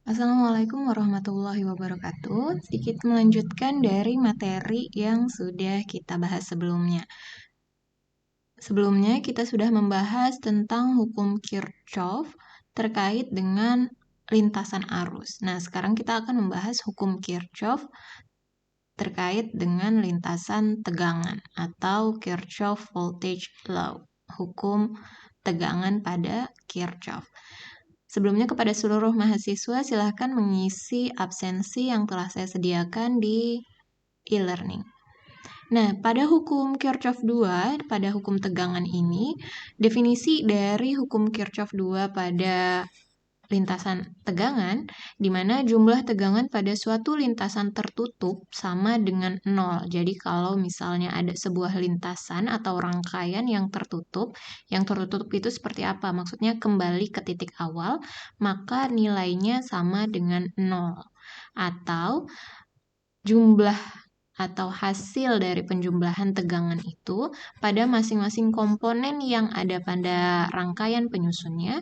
Assalamualaikum warahmatullahi wabarakatuh. Sedikit melanjutkan dari materi yang sudah kita bahas sebelumnya. Sebelumnya kita sudah membahas tentang hukum Kirchhoff terkait dengan lintasan arus. Nah, sekarang kita akan membahas hukum Kirchhoff terkait dengan lintasan tegangan atau Kirchhoff Voltage Law, hukum tegangan pada Kirchhoff. Sebelumnya kepada seluruh mahasiswa silahkan mengisi absensi yang telah saya sediakan di e-learning. Nah, pada hukum Kirchhoff 2, pada hukum tegangan ini, definisi dari hukum Kirchhoff 2 pada lintasan tegangan, di mana jumlah tegangan pada suatu lintasan tertutup sama dengan 0. Jadi kalau misalnya ada sebuah lintasan atau rangkaian yang tertutup itu seperti apa? Maksudnya kembali ke titik awal, maka nilainya sama dengan 0. Atau jumlah atau hasil dari penjumlahan tegangan itu pada masing-masing komponen yang ada pada rangkaian penyusunnya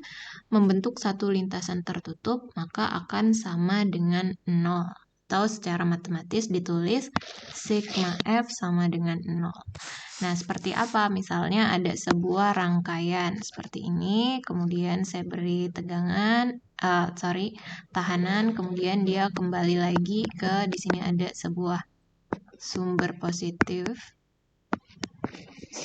membentuk satu lintasan tertutup, maka akan sama dengan 0. Atau secara matematis ditulis sigma F sama dengan 0. Nah, seperti apa? Misalnya ada sebuah rangkaian seperti ini, kemudian saya beri tahanan, kemudian dia kembali lagi ke di sini ada sebuah sumber positif,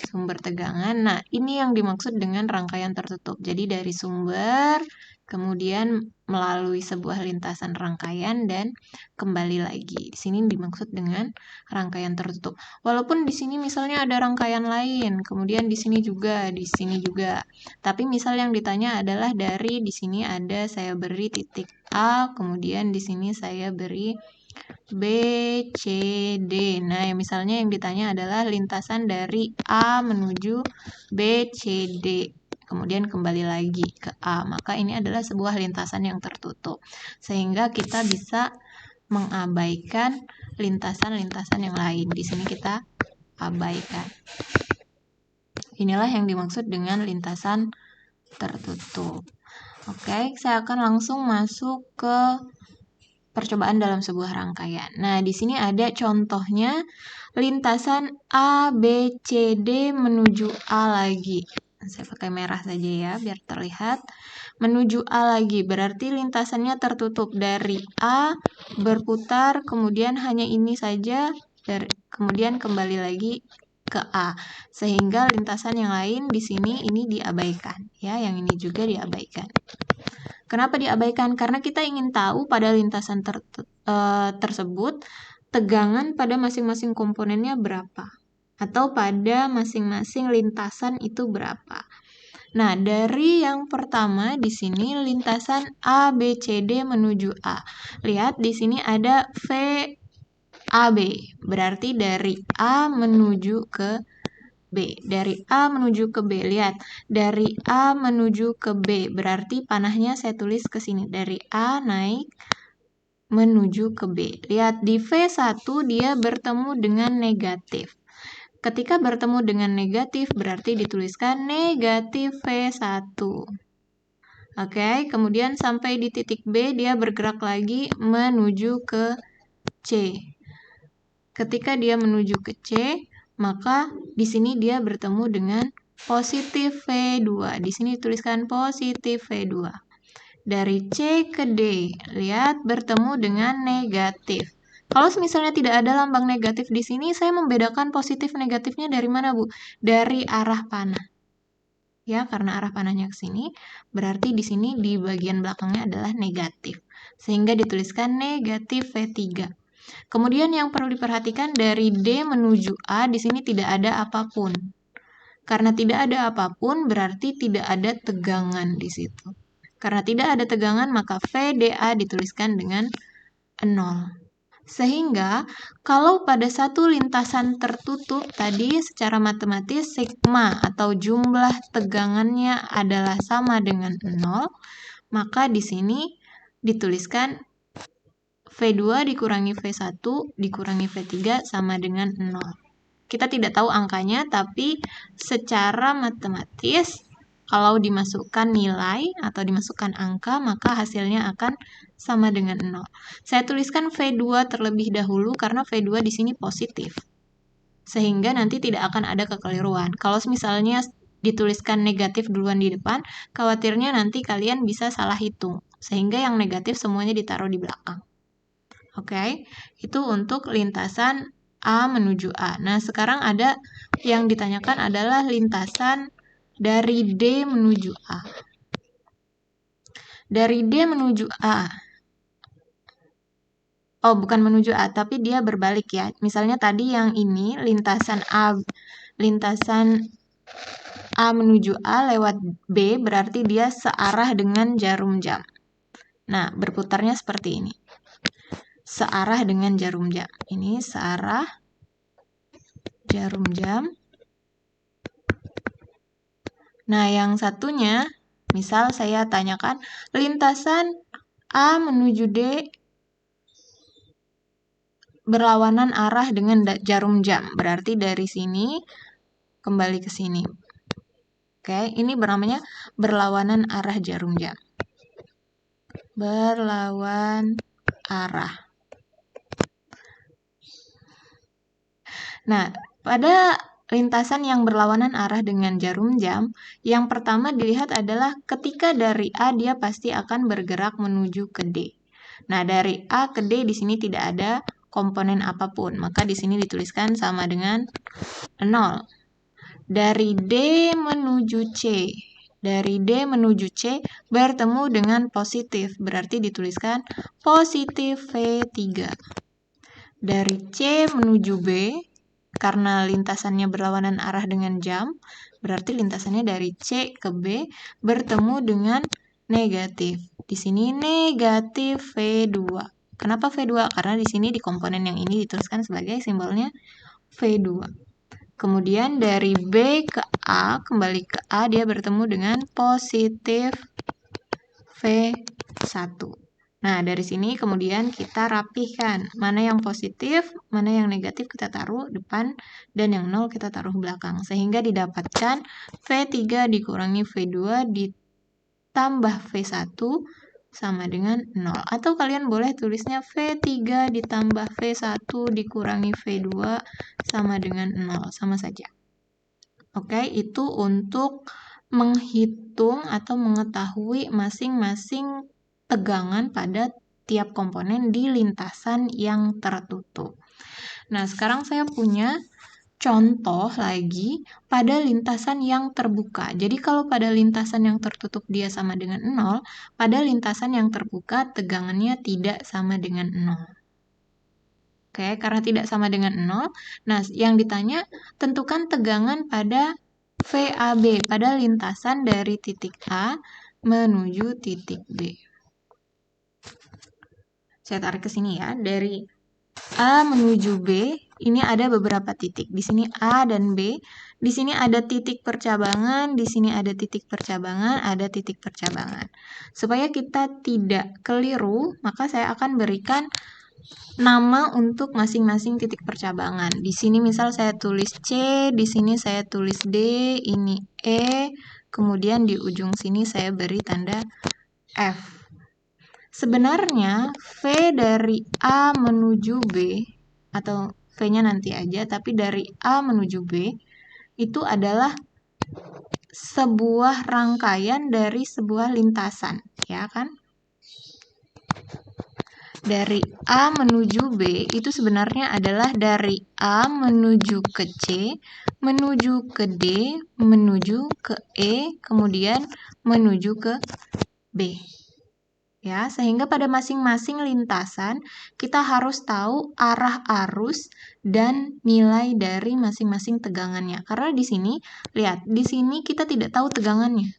sumber tegangan. Nah, ini yang dimaksud dengan rangkaian tertutup. Jadi dari sumber, kemudian melalui sebuah lintasan rangkaian dan kembali lagi. Di sini dimaksud dengan rangkaian tertutup. Walaupun di sini misalnya ada rangkaian lain, kemudian di sini juga. Tapi misal yang ditanya adalah dari di sini ada saya beri titik A, kemudian di sini saya beri B, C, D. Nah, misalnya yang ditanya adalah lintasan dari A menuju B, C, D. Kemudian kembali lagi ke A. Maka ini adalah sebuah lintasan yang tertutup. Sehingga kita bisa mengabaikan lintasan-lintasan yang lain. Di sini kita abaikan. Inilah yang dimaksud dengan lintasan tertutup. Oke, saya akan langsung masuk ke percobaan dalam sebuah rangkaian. Nah, di sini ada contohnya lintasan A, B, C, D menuju A lagi. Saya pakai merah saja ya, biar terlihat. Menuju A lagi, berarti lintasannya tertutup dari A, berputar, kemudian hanya ini saja, kemudian kembali lagi ke A. Sehingga lintasan yang lain di sini ini diabaikan. Ya, yang ini juga diabaikan. Kenapa diabaikan? Karena kita ingin tahu pada lintasan tersebut tegangan pada masing-masing komponennya berapa. Atau pada masing-masing lintasan itu berapa. Nah, dari yang pertama di sini lintasan A, B, C, D menuju A. Lihat di sini ada VAB. Berarti dari A menuju ke B. Dari A menuju ke B. Lihat, dari A menuju ke B. Berarti panahnya saya tulis ke sini. Dari A naik menuju ke B. Lihat, di V1 dia bertemu dengan negatif. Ketika bertemu dengan negatif, berarti dituliskan negatif V1. Oke, kemudian sampai di titik B, dia bergerak lagi menuju ke C. Ketika dia menuju ke C, maka di sini dia bertemu dengan positif V2. Di sini dituliskan positif V2. Dari C ke D, lihat bertemu dengan negatif. Kalau misalnya tidak ada lambang negatif di sini, saya membedakan positif negatifnya dari mana, Bu? Dari arah panah. Ya, karena arah panahnya ke sini, berarti di sini di bagian belakangnya adalah negatif. Sehingga dituliskan negatif V3. Kemudian yang perlu diperhatikan dari D menuju A, di sini tidak ada apapun. Karena tidak ada apapun, berarti tidak ada tegangan di situ. Karena tidak ada tegangan, maka VDA dituliskan dengan 0. Sehingga, kalau pada satu lintasan tertutup tadi secara matematis sigma atau jumlah tegangannya adalah sama dengan 0, maka di sini dituliskan V2 dikurangi V1 dikurangi V3 sama dengan 0. Kita tidak tahu angkanya, tapi secara matematis kalau dimasukkan nilai atau dimasukkan angka, maka hasilnya akan sama dengan 0. Saya tuliskan V2 terlebih dahulu karena V2 di sini positif. Sehingga nanti tidak akan ada kekeliruan. Kalau misalnya dituliskan negatif duluan di depan, khawatirnya nanti kalian bisa salah hitung. Sehingga yang negatif semuanya ditaruh di belakang. Oke, itu untuk lintasan A menuju A. Nah, sekarang ada yang ditanyakan adalah lintasan dari D menuju A. Dari D menuju A. Oh, bukan menuju A, tapi dia berbalik ya. Misalnya tadi yang ini lintasan A menuju A lewat B, berarti dia searah dengan jarum jam. Nah, berputarnya seperti ini. Searah dengan jarum jam. Ini searah jarum jam. Nah, yang satunya, misal saya tanyakan, lintasan A menuju D berlawanan arah dengan jarum jam. Berarti dari sini kembali ke sini. Oke, ini namanya berlawanan arah jarum jam. Berlawan arah. Nah, pada lintasan yang berlawanan arah dengan jarum jam, yang pertama dilihat adalah ketika dari A dia pasti akan bergerak menuju ke D. Nah, dari A ke D di sini tidak ada komponen apapun, maka di sini dituliskan sama dengan 0. Dari D menuju C. Dari D menuju C bertemu dengan positif, berarti dituliskan positif V3. Dari C menuju B, karena lintasannya berlawanan arah dengan jam, berarti lintasannya dari C ke B bertemu dengan negatif. Di sini negatif V2. Kenapa V2? Karena di sini di komponen yang ini dituliskan sebagai simbolnya V2. Kemudian dari B ke A, kembali ke A, dia bertemu dengan positif V1. Nah, dari sini kemudian kita rapihkan. Mana yang positif, mana yang negatif kita taruh depan, dan yang 0 kita taruh belakang. Sehingga didapatkan V3 dikurangi V2 ditambah V1 sama dengan 0. Atau kalian boleh tulisnya V3 ditambah V1 dikurangi V2 sama dengan 0. Sama saja. Oke, itu untuk menghitung atau mengetahui masing-masing tegangan pada tiap komponen di lintasan yang tertutup. Nah, sekarang saya punya contoh lagi pada lintasan yang terbuka. Jadi kalau pada lintasan yang tertutup dia sama dengan 0, pada lintasan yang terbuka tegangannya tidak sama dengan 0. Oke, karena tidak sama dengan 0, nah yang ditanya tentukan tegangan pada VAB, pada lintasan dari titik A menuju titik B. Saya tarik ke sini ya, dari A menuju B, ini ada beberapa titik. Di sini A dan B, di sini ada titik percabangan, di sini ada titik percabangan, ada titik percabangan. Supaya kita tidak keliru, maka saya akan berikan nama untuk masing-masing titik percabangan. Di sini misal saya tulis C, di sini saya tulis D, ini E, kemudian di ujung sini saya beri tanda F. Sebenarnya V dari A menuju B, atau V-nya nanti aja, tapi dari A menuju B, itu adalah sebuah rangkaian dari sebuah lintasan, ya kan? Dari A menuju B itu sebenarnya adalah dari A menuju ke C, menuju ke D, menuju ke E, kemudian menuju ke B. Ya, sehingga pada masing-masing lintasan kita harus tahu arah arus dan nilai dari masing-masing tegangannya. Karena di sini, lihat, di sini kita tidak tahu tegangannya.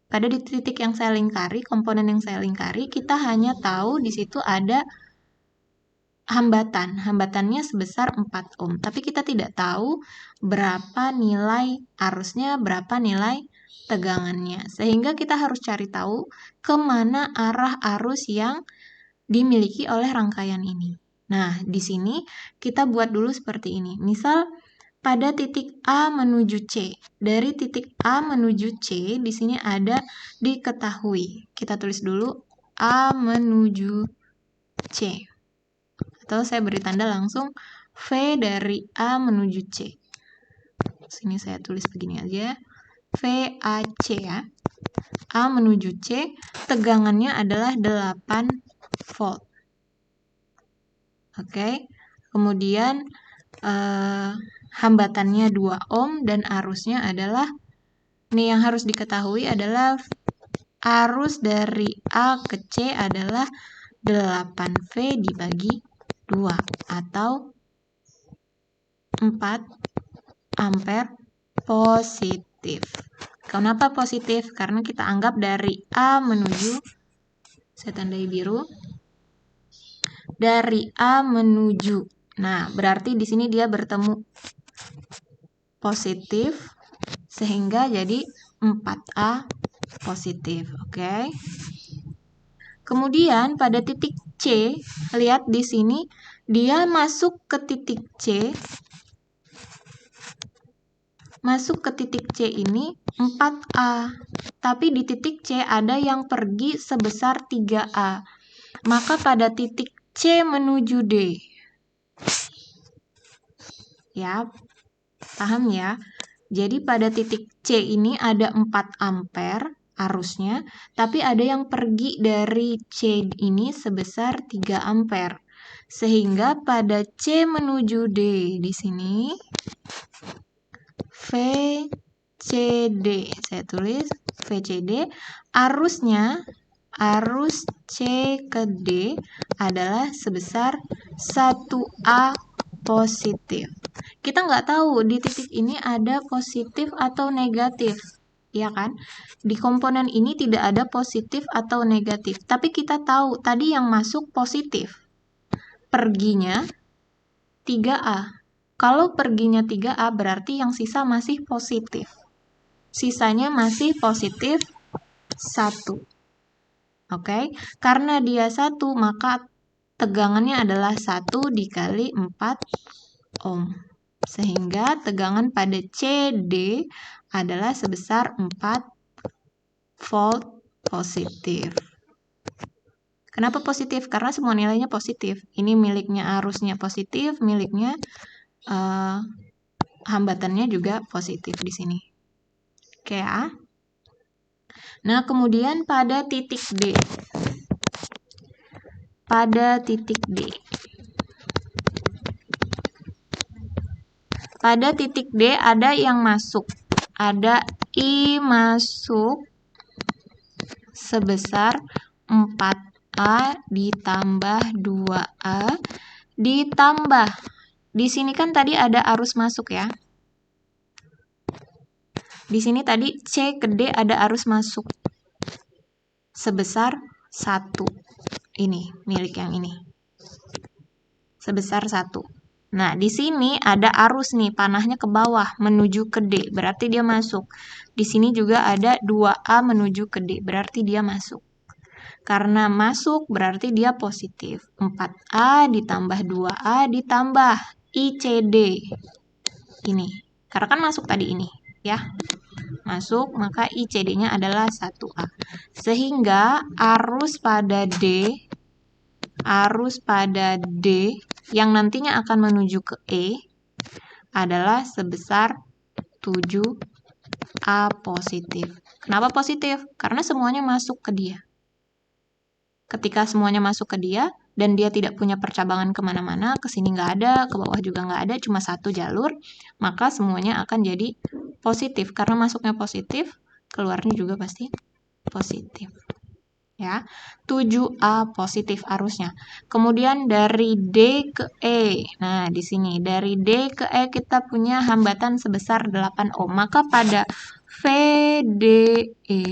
Pada di titik yang saya lingkari, komponen yang saya lingkari, kita hanya tahu di situ ada hambatan. Hambatannya sebesar 4 ohm. Tapi kita tidak tahu berapa nilai arusnya, berapa nilai tegangannya. Sehingga kita harus cari tahu kemana arah arus yang dimiliki oleh rangkaian ini. Nah, di sini kita buat dulu seperti ini. Misal pada titik A menuju C. Dari titik A menuju C, di sini ada diketahui. Kita tulis dulu A menuju C. Atau saya beri tanda langsung V dari A menuju C. Sini saya tulis begini aja. VAC ya. A menuju C, tegangannya adalah 8 volt. Oke. Kemudian hambatannya 2 ohm dan arusnya adalah, nih yang harus diketahui adalah arus dari A ke C adalah 8V dibagi 2 atau 4 ampere positif. Kenapa positif? Karena kita anggap dari A menuju, saya tandai biru, dari A menuju. Nah, berarti di sini dia bertemu positif, sehingga jadi 4A positif. Oke. Kemudian pada titik C, lihat di sini dia masuk ke titik C. Masuk ke titik C ini 4A. Tapi di titik C ada yang pergi sebesar 3A. Maka pada titik C menuju D. Ya, paham ya? Jadi pada titik C ini ada 4 ampere arusnya, tapi ada yang pergi dari C ini sebesar 3 ampere. Sehingga pada C menuju D di sini VCD, saya tulis VCD, arusnya, arus C ke D adalah sebesar 1A positif. Kita nggak tahu di titik ini ada positif atau negatif, ya kan? Di komponen ini tidak ada positif atau negatif, tapi kita tahu tadi yang masuk positif. Perginya 3A. Kalau perginya 3A berarti yang sisa masih positif. Sisanya masih positif 1. Oke, karena dia 1 maka tegangannya adalah 1 dikali 4 ohm. Sehingga tegangan pada CD adalah sebesar 4 volt positif. Kenapa positif? Karena semua nilainya positif. Ini miliknya arusnya positif, miliknya hambatannya juga positif di sini. Oke ya. Nah, kemudian pada titik D. Pada titik D. Pada titik D ada yang masuk. Ada I masuk sebesar 4A ditambah 2A ditambah. Di sini kan tadi ada arus masuk ya. Di sini tadi C ke D ada arus masuk sebesar 1. Ini milik yang ini. Sebesar 1. Nah, di sini ada arus nih, panahnya ke bawah menuju ke D, berarti dia masuk. Di sini juga ada 2A menuju ke D, berarti dia masuk. Karena masuk berarti dia positif. 4A ditambah 2A ditambah ICD. Ini. Karena kan masuk tadi ini, ya. Masuk, maka ICD-nya adalah 1A. Sehingga arus pada D yang nantinya akan menuju ke E adalah sebesar 7A positif. Kenapa positif? Karena semuanya masuk ke dia. Ketika semuanya masuk ke dia, dan dia tidak punya percabangan kemana-mana, ke sini nggak ada, ke bawah juga nggak ada, cuma satu jalur, maka semuanya akan jadi positif. Karena masuknya positif, keluarnya juga pasti positif. Ya, 7A positif arusnya. Kemudian dari D ke E. Nah, di sini dari D ke E kita punya hambatan sebesar 8 ohm. Maka pada VDE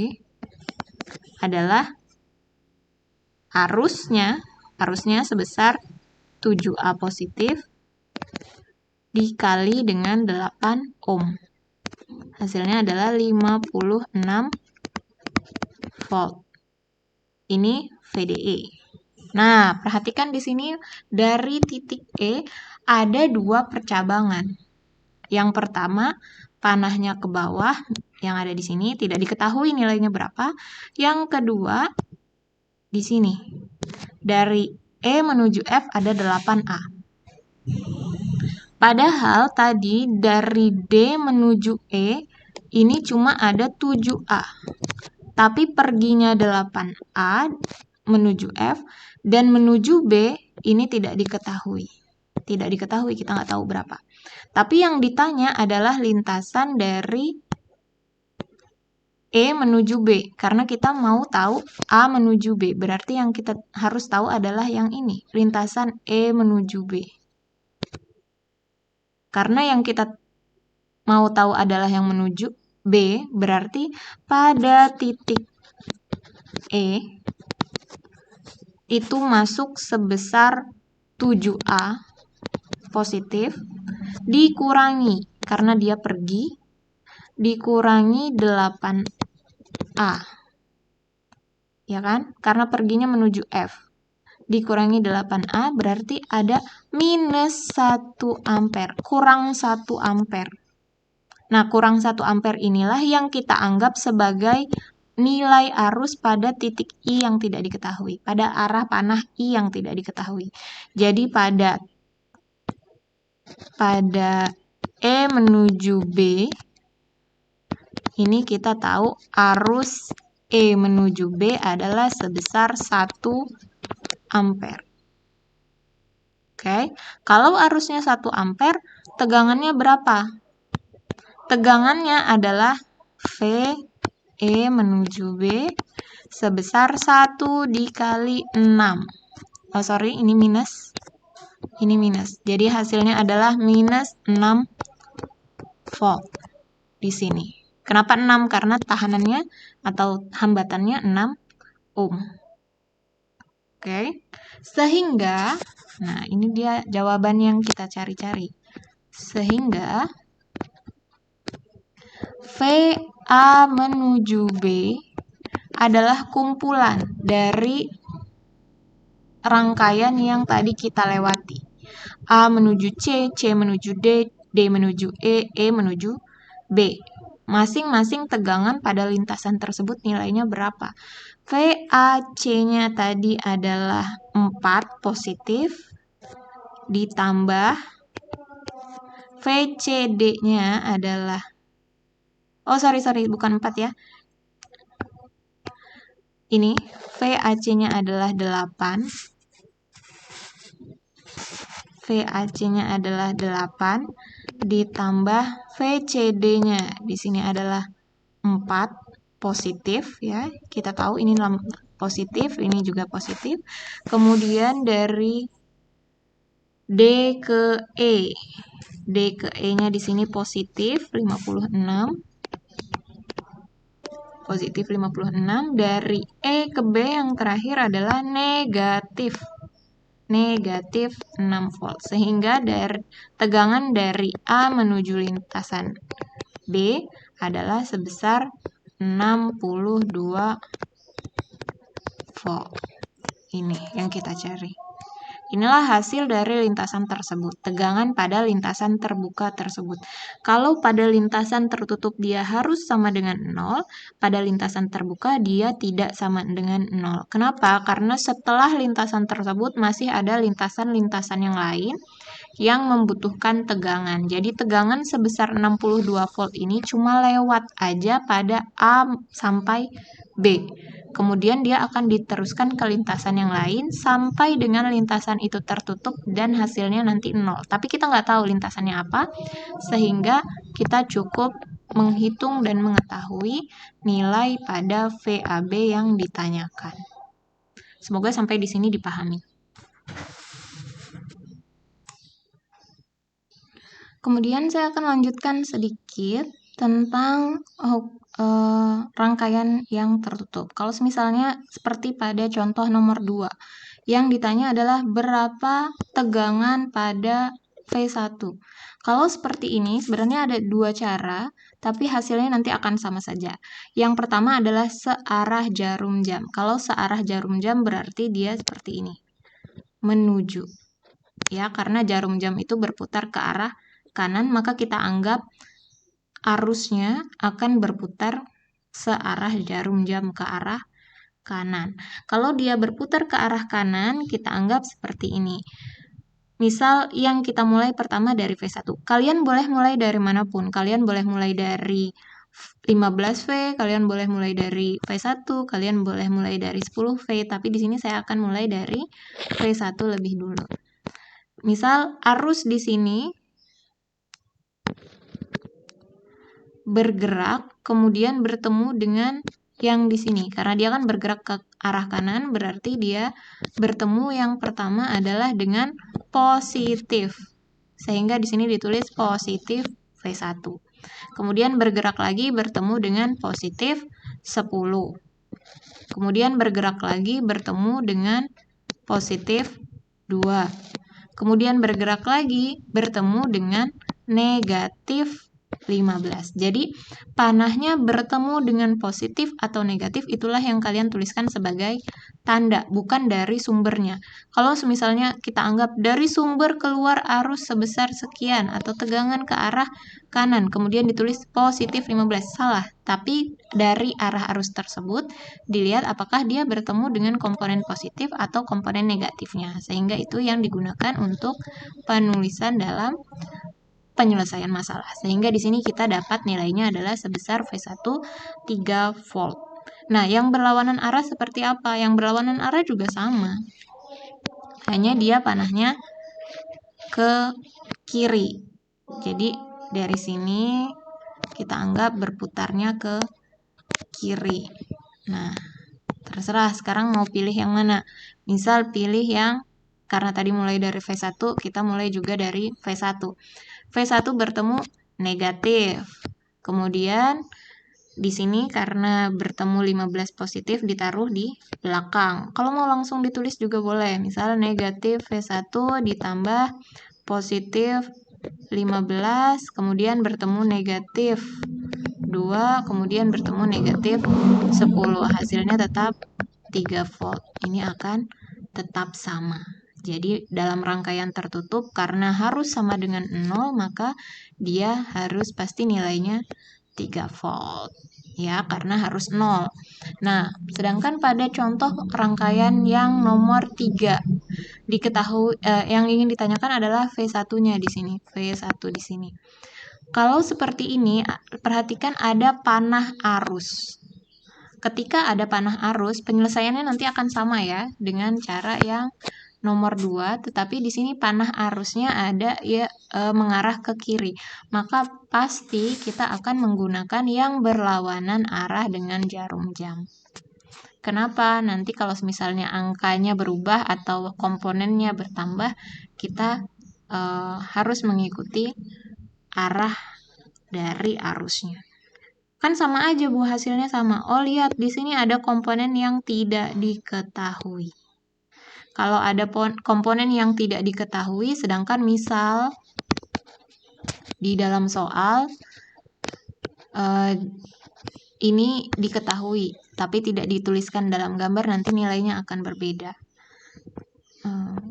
adalah arusnya sebesar 7A positif dikali dengan 8 ohm. Hasilnya adalah 56 volt. Ini VDE. Nah, perhatikan di sini dari titik E ada 2 percabangan. Yang pertama, panahnya ke bawah yang ada di sini tidak diketahui nilainya berapa. Yang kedua, di sini. Dari E menuju F ada 8A. Padahal tadi dari D menuju E ini cuma ada 7A. Tapi perginya 8A menuju F dan menuju B ini tidak diketahui. Tidak diketahui, kita nggak tahu berapa. Tapi yang ditanya adalah lintasan dari E menuju B, karena kita mau tahu A menuju B. Berarti yang kita harus tahu adalah yang ini, lintasan E menuju B. Karena yang kita mau tahu adalah yang menuju B, berarti pada titik E itu masuk sebesar 7A positif, dikurangi, karena dia pergi, dikurangi 8A. Ya kan? Karena perginya menuju F. Dikurangi 8A berarti ada minus 1 ampere, kurang 1 ampere. Nah, kurang 1 ampere inilah yang kita anggap sebagai nilai arus pada titik I yang tidak diketahui, pada arah panah I yang tidak diketahui. Jadi pada E menuju B, ini kita tahu arus E menuju B adalah sebesar 1 ampere. Oke, kalau arusnya 1 ampere, tegangannya berapa? Tegangannya adalah VE menuju B sebesar 1 dikali 6. Oh, sorry, ini minus. Ini minus. Jadi hasilnya adalah minus 6 volt di sini. Kenapa 6? Karena tahanannya atau hambatannya 6 ohm. Oke. Sehingga, nah ini dia jawaban yang kita cari-cari. Sehingga VA menuju B adalah kumpulan dari rangkaian yang tadi kita lewati. A menuju C, C menuju D, D menuju E, E menuju B. Masing-masing tegangan pada lintasan tersebut nilainya berapa? VAC-nya tadi adalah 4 positif, ditambah VCD-nya adalah, oh sorry, bukan 4 ya. Ini VAC-nya adalah 8. VAC-nya adalah 8 ditambah VCD-nya di sini adalah 4 positif ya. Kita tahu ini positif, ini juga positif. Kemudian dari D ke E. D ke E-nya di sini positif 56. Positif 56. Dari E ke B yang terakhir adalah negatif. Negatif 6 volt. Sehingga tegangan dari A menuju lintasan B adalah sebesar 62 volt. Ini yang kita cari. Inilah hasil dari lintasan tersebut, tegangan pada lintasan terbuka tersebut. Kalau pada lintasan tertutup dia harus sama dengan 0, pada lintasan terbuka dia tidak sama dengan 0. Kenapa? Karena setelah lintasan tersebut masih ada lintasan-lintasan yang lain yang membutuhkan tegangan. Jadi tegangan sebesar 62 volt ini cuma lewat aja pada A sampai B. Kemudian dia akan diteruskan ke lintasan yang lain sampai dengan lintasan itu tertutup dan hasilnya nanti 0. Tapi kita nggak tahu lintasannya apa, sehingga kita cukup menghitung dan mengetahui nilai pada VAB yang ditanyakan. Semoga sampai di sini dipahami. Kemudian saya akan lanjutkan sedikit tentang rangkaian yang tertutup. Kalau misalnya seperti pada contoh nomor 2, yang ditanya adalah berapa tegangan pada V1. Kalau seperti ini, sebenarnya ada 2 cara, tapi hasilnya nanti akan sama saja. Yang pertama adalah searah jarum jam. Kalau searah jarum jam berarti dia seperti ini, menuju. Ya, karena jarum jam itu berputar ke arah kanan, maka kita anggap arusnya akan berputar searah jarum jam ke arah kanan. Kalau dia berputar ke arah kanan, kita anggap seperti ini. Misal yang kita mulai pertama dari V1. Kalian boleh mulai dari manapun. Kalian boleh mulai dari 15V, kalian boleh mulai dari V1, kalian boleh mulai dari 10V, tapi di sini saya akan mulai dari V1 lebih dulu. Misal arus di sini bergerak, kemudian bertemu dengan yang di sini. Karena dia kan bergerak ke arah kanan, berarti dia bertemu yang pertama adalah dengan positif. Sehingga di sini ditulis positif V1. Kemudian bergerak lagi bertemu dengan positif 10. Kemudian bergerak lagi bertemu dengan positif 2. Kemudian bergerak lagi bertemu dengan negatif 15. Jadi, panahnya bertemu dengan positif atau negatif, itulah yang kalian tuliskan sebagai tanda, bukan dari sumbernya. Kalau misalnya kita anggap dari sumber keluar arus sebesar sekian, atau tegangan ke arah kanan, kemudian ditulis positif 15, salah. Tapi dari arah arus tersebut, dilihat apakah dia bertemu dengan komponen positif atau komponen negatifnya. Sehingga itu yang digunakan untuk penulisan dalam penyelesaian masalah. Sehingga di sini kita dapat nilainya adalah sebesar V1 3 volt. Nah, yang berlawanan arah seperti apa? Yang berlawanan arah juga sama. Hanya dia panahnya ke kiri. Jadi dari sini kita anggap berputarnya ke kiri. Nah, terserah sekarang mau pilih yang mana. Misal pilih yang, karena tadi mulai dari V1, kita mulai juga dari V1. V1 bertemu negatif. Kemudian di sini karena bertemu 15 positif ditaruh di belakang. Kalau mau langsung ditulis juga boleh. Misal negatif V1 ditambah positif 15, kemudian bertemu negatif 2, kemudian bertemu negatif 10. Hasilnya tetap 3 volt. Ini akan tetap sama. Jadi dalam rangkaian tertutup karena harus sama dengan 0, maka dia harus pasti nilainya 3 volt. Ya, karena harus 0. Nah, sedangkan pada contoh rangkaian yang nomor 3 diketahui yang ingin ditanyakan adalah V1-nya di sini, V1 di sini. Kalau seperti ini, perhatikan ada panah arus. Ketika ada panah arus, penyelesaiannya nanti akan sama ya dengan cara yang nomor 2, tetapi di sini panah arusnya ada ya mengarah ke kiri. Maka pasti kita akan menggunakan yang berlawanan arah dengan jarum jam. Kenapa? Nanti kalau misalnya angkanya berubah atau komponennya bertambah, kita harus mengikuti arah dari arusnya. Kan sama aja Bu, hasilnya sama. Oh, lihat di sini ada komponen yang tidak diketahui. Kalau ada komponen yang tidak diketahui, sedangkan misal di dalam soal ini diketahui, tapi tidak dituliskan dalam gambar, nanti nilainya akan berbeda.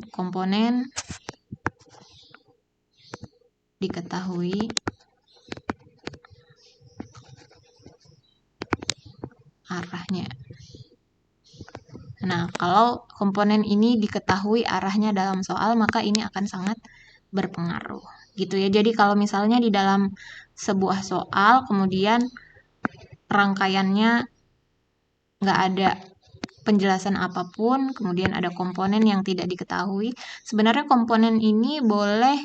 Komponen diketahui, arahnya. Nah, kalau komponen ini diketahui arahnya dalam soal, maka ini akan sangat berpengaruh. Gitu ya. Jadi kalau misalnya di dalam sebuah soal, kemudian rangkaiannya nggak ada penjelasan apapun, kemudian ada komponen yang tidak diketahui, sebenarnya komponen ini boleh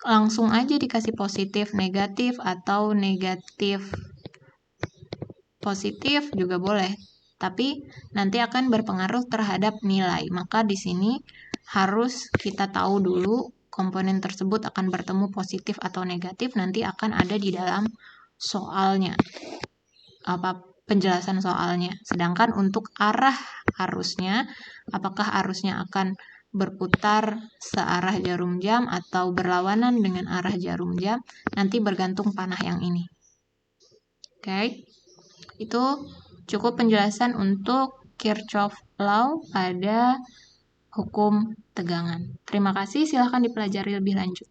langsung aja dikasih positif, negatif, atau negatif positif juga boleh, tapi nanti akan berpengaruh terhadap nilai. Maka di sini harus kita tahu dulu komponen tersebut akan bertemu positif atau negatif, nanti akan ada di dalam soalnya, penjelasan soalnya. Sedangkan untuk arah arusnya, apakah arusnya akan berputar searah jarum jam atau berlawanan dengan arah jarum jam, nanti bergantung panah yang ini. Oke. Itu cukup penjelasan untuk Kirchhoff Law pada hukum tegangan. Terima kasih, silahkan dipelajari lebih lanjut.